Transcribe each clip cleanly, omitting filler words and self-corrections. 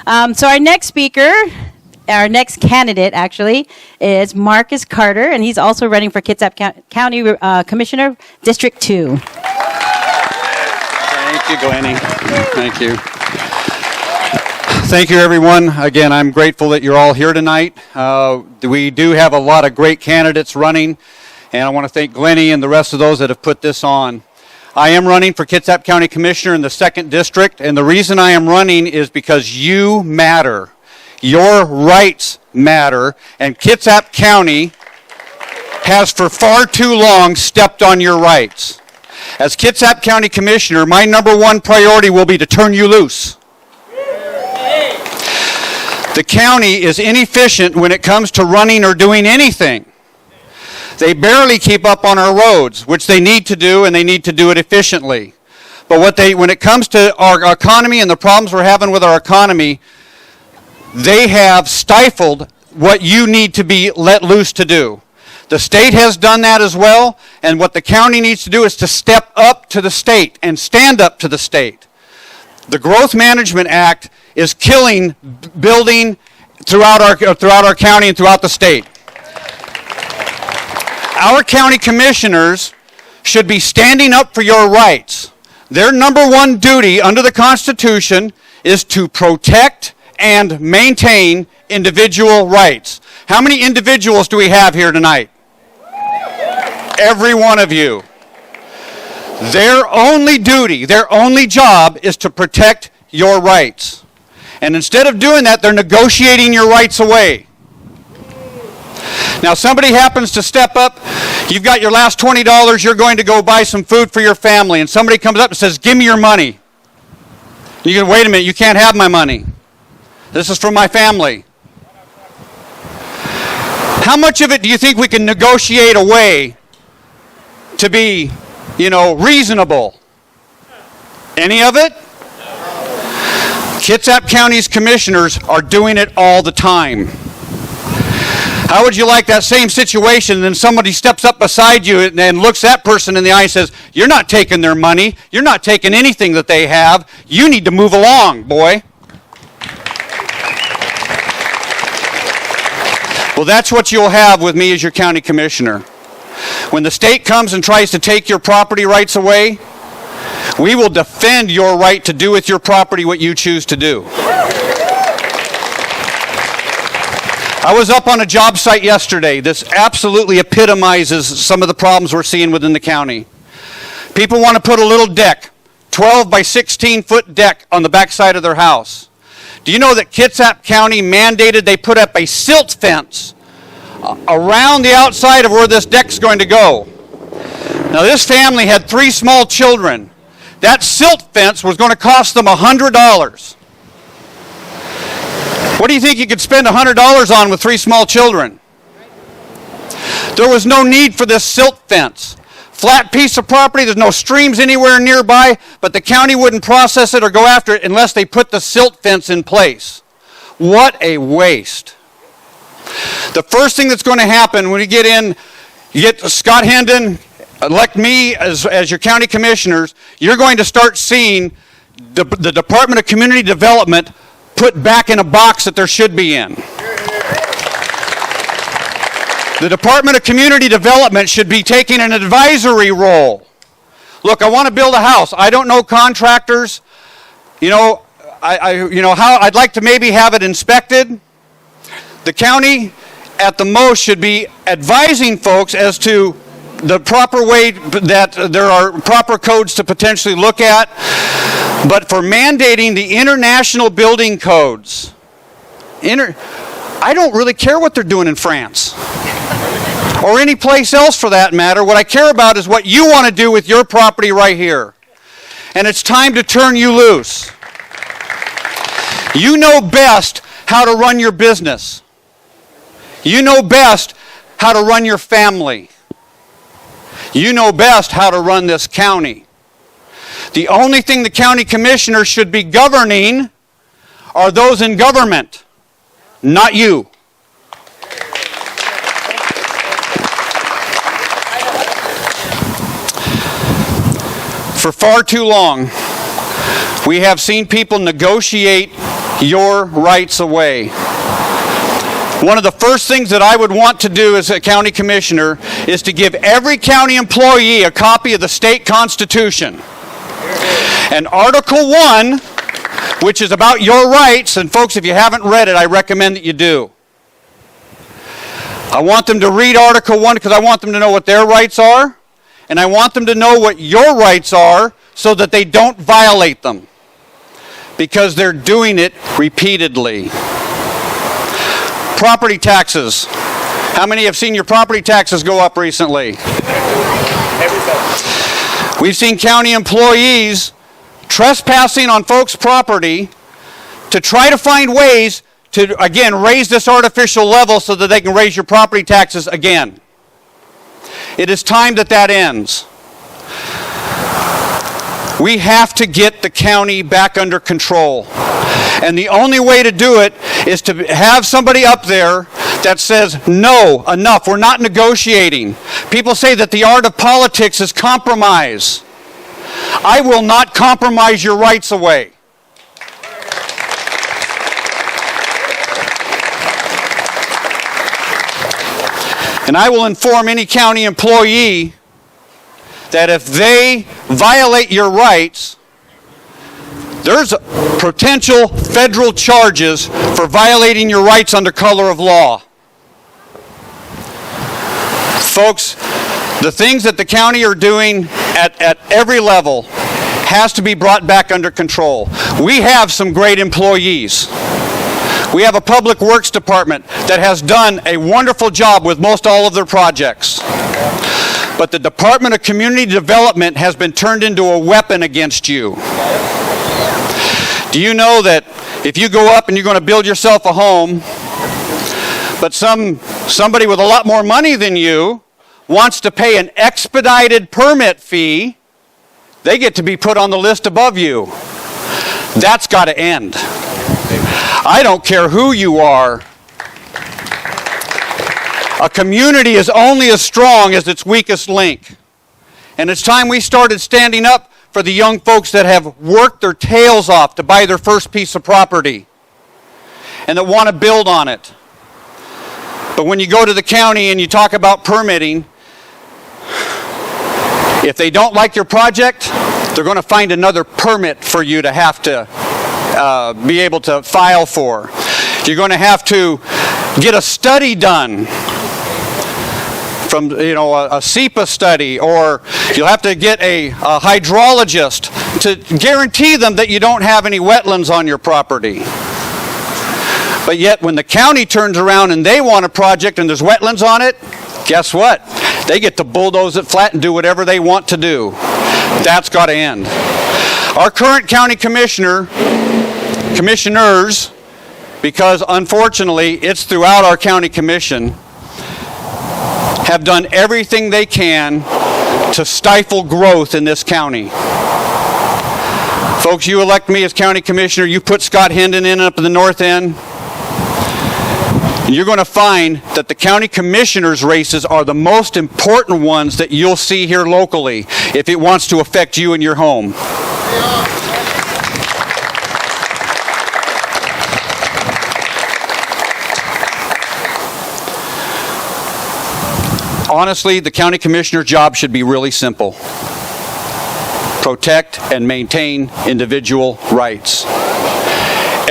So our next speaker, our next candidate actually, is Marcus Carter, and he's also running for Kitsap County Commissioner, District 2. Thank you, Glennie. Thank you. Thank you, everyone. Again, I'm grateful that you're all here tonight. We do have a lot of great candidates running, and I want to thank Glennie and the rest of those that have put this on. I am running for Kitsap County Commissioner in the 2nd District, and the reason I am running is because you matter. Your rights matter, and Kitsap County has for far too long stepped on your rights. As Kitsap County Commissioner, my number one priority will be to turn you loose. The county is inefficient when it comes to running or doing anything. They barely keep up on our roads, which they need to do, and they need to do it efficiently. But when it comes to our economy and the problems we're having with our economy, they have stifled what you need to be let loose to do. The state has done that as well, and what the county needs to do is to step up to the state and stand up to the state. The Growth Management Act is killing building throughout our county and throughout the state. Our county commissioners should be standing up for your rights. Their number one duty under the Constitution is to protect and maintain individual rights. How many individuals do we have here tonight? Every one of you. Their only duty, their only job is to protect your rights. And instead of doing that, they're negotiating your rights away. Now, somebody happens to step up, you've got your last $20, you're going to go buy some food for your family, and somebody comes up and says, give me your money. You go, wait a minute, you can't have my money. This is for my family. How much of it do you think we can negotiate away to be, reasonable? Any of it? Kitsap County's commissioners are doing it all the time. How would you like that same situation, and then somebody steps up beside you and looks that person in the eye and says, you're not taking their money, you're not taking anything that they have, you need to move along, boy. Well, that's what you'll have with me as your county commissioner. When the state comes and tries to take your property rights away, we will defend your right to do with your property what you choose to do. I was up on a job site yesterday. This absolutely epitomizes some of the problems we're seeing within the county. People want to put a little deck, 12 by 16 foot deck on the backside of their house. Do you know that Kitsap County mandated they put up a silt fence around the outside of where this deck's going to go? Now, this family had 3 small children. That silt fence was going to cost them $100. What do you think you could spend $100 on with 3 small children? There was no need for this silt fence. Flat piece of property, there's no streams anywhere nearby, but the county wouldn't process it or go after it unless they put the silt fence in place. What a waste. The first thing that's going to happen when you get Scott Hendon, elect me as your county commissioners, you're going to start seeing the Department of Community Development put back in a box that there should be in. The Department of Community Development should be taking an advisory role. Look, I want to build a house. I don't know contractors. I'd like to maybe have it inspected. The county, at the most, should be advising folks as to the proper way that there are proper codes to potentially look at. But for mandating the international building codes, I don't really care what they're doing in France or any place else for that matter. What I care about is what you want to do with your property right here. And it's time to turn you loose. You know best how to run your business. You know best how to run your family. You know best how to run this county. The only thing the county commissioners should be governing are those in government, not you. For far too long, we have seen people negotiate your rights away. One of the first things that I would want to do as a county commissioner is to give every county employee a copy of the state constitution. And Article 1, which is about your rights, and folks, if you haven't read it, I recommend that you do. I want them to read Article 1 because I want them to know what their rights are, and I want them to know what your rights are so that they don't violate them, because they're doing it repeatedly. Property taxes. How many have seen your property taxes go up recently? We've seen county employees trespassing on folks' property to try to find ways to, again, raise this artificial level so that they can raise your property taxes again. It is time that that ends. We have to get the county back under control. And the only way to do it is to have somebody up there that says, no, enough, we're not negotiating. People say that the art of politics is compromise. I will not compromise your rights away. And I will inform any county employee that if they violate your rights, there's potential federal charges for violating your rights under color of law. Folks, the things that the county are doing at every level has to be brought back under control. We have some great employees. We have a public works department that has done a wonderful job with most all of their projects. But the Department of Community Development has been turned into a weapon against you. Do you know that if you go up and you're going to build yourself a home, but somebody with a lot more money than you wants to pay an expedited permit fee, they get to be put on the list above you. That's got to end. I don't care who you are. A community is only as strong as its weakest link. And it's time we started standing up for the young folks that have worked their tails off to buy their first piece of property and that want to build on it. But when you go to the county and you talk about permitting, if they don't like your project, they're going to find another permit for you to have to be able to file for. You're going to have to get a study done from, a SEPA study, or you'll have to get a hydrologist to guarantee them that you don't have any wetlands on your property. But yet when the county turns around and they want a project and there's wetlands on it, guess what? They get to bulldoze it flat and do whatever they want to do. That's got to end. Our current county commissioners, because unfortunately it's throughout our county commission, have done everything they can to stifle growth in this county. Folks, you elect me as county commissioner, you put Scott Hendon in up in the north end, and you're going to find that the county commissioners' races are the most important ones that you'll see here locally if it wants to affect you and your home. Honestly, the county commissioner's job should be really simple. Protect and maintain individual rights.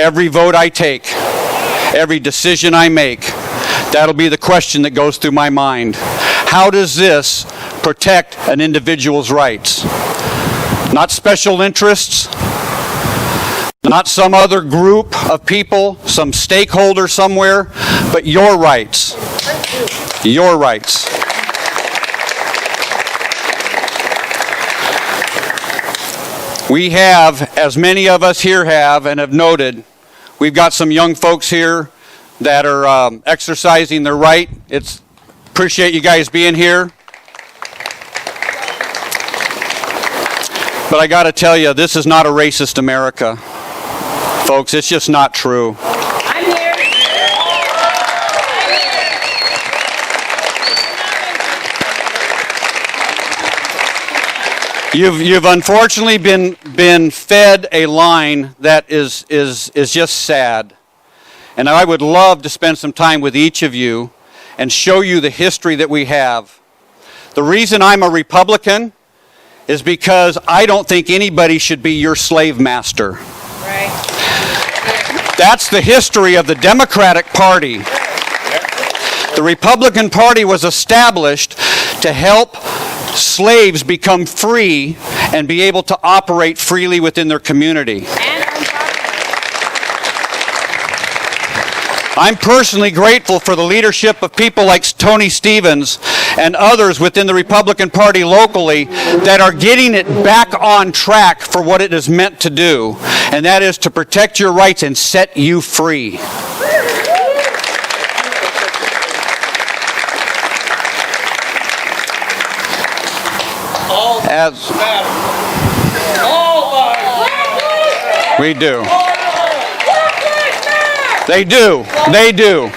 Every vote I take, every decision I make, that'll be the question that goes through my mind. How does this protect an individual's rights? Not special interests, not some other group of people, some stakeholder somewhere, but your rights. Your rights. We have, as many of us here have and have noted, we've got some young folks here that are exercising their right. Appreciate you guys being here. But I got to tell you, this is not a racist America. Folks, it's just not true. I'm here. You've unfortunately been fed a line that is just sad. And I would love to spend some time with each of you and show you the history that we have. The reason I'm a Republican is because I don't think anybody should be your slave master. Right. That's the history of the Democratic Party. The Republican Party was established to help slaves become free and be able to operate freely within their community. I'm personally grateful for the leadership of people like Tony Stevens and others within the Republican Party locally that are getting it back on track for what it is meant to do, and that is to protect your rights and set you free. As we do. They do. They do.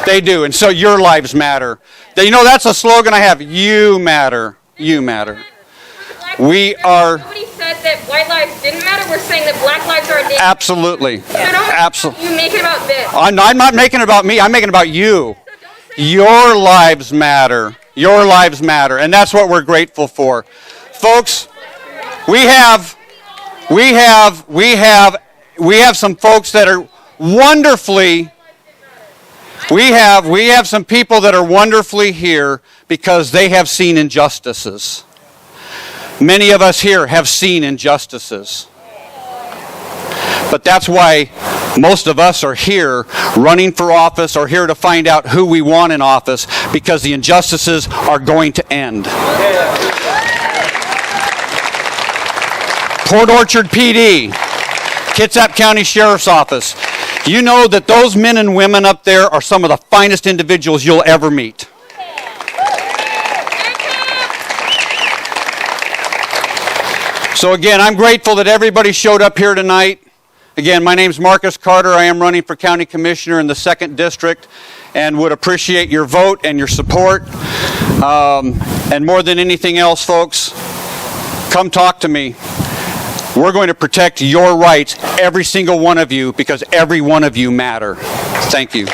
They do. And so your lives matter. You know, that's a slogan I have. You matter. You matter. We are... Nobody said that white lives didn't matter. We're saying that black lives are a danger. Absolutely. So don't Absolutely. you make it about this. I'm not making it about me. I'm making it about you. Your lives matter. Your lives matter. And that's what we're grateful for. Folks, we have some folks that are wonderfully, we have some people that are wonderfully here because they have seen injustices. Many of us here have seen injustices. But that's why most of us are here running for office or here to find out who we want in office, because the injustices are going to end. Port Orchard PD, Kitsap County Sheriff's Office. You know that those men and women up there are some of the finest individuals you'll ever meet. So again, I'm grateful that everybody showed up here tonight. Again, my name's Marcus Carter. I am running for County Commissioner in the 2nd District and would appreciate your vote and your support. And more than anything else, folks, come talk to me. We're going to protect your rights, every single one of you, because every one of you matter. Thank you.